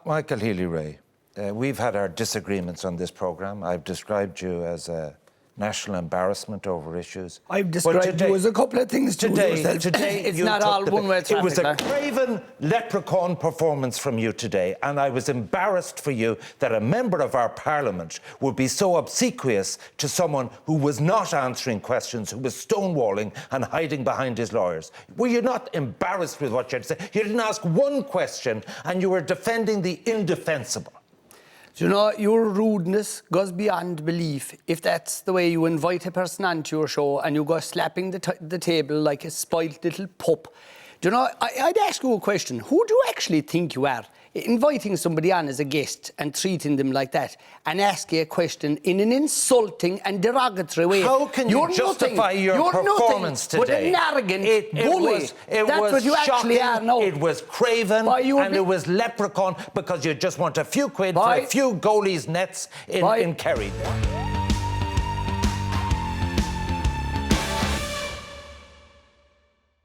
Michael Healy-Rae, we've had our disagreements on this programme. I've described you as a national embarrassment over issues. I've described you as a couple of things today. It's not all one-way traffic. It was a craven leprechaun performance from you today, and I was embarrassed for you that a member of our parliament would be so obsequious to someone who was not answering questions, who was stonewalling and hiding behind his lawyers. Were you not embarrassed with what you had to say? You didn't ask one question, and you were defending the indefensible. Do you know, your rudeness goes beyond belief if that's the way you invite a person onto your show and you go slapping the table like a spoilt little pup. Do you know, I'd ask you a question. Who do you actually think you are? Inviting somebody on as a guest and treating them like that and asking a question in an insulting and derogatory way. How can you justify your performance today? But an arrogant bully. That's what you actually are now. It was craven and it was leprechaun because you just want a few quid for a few goalies' nets in Kerry.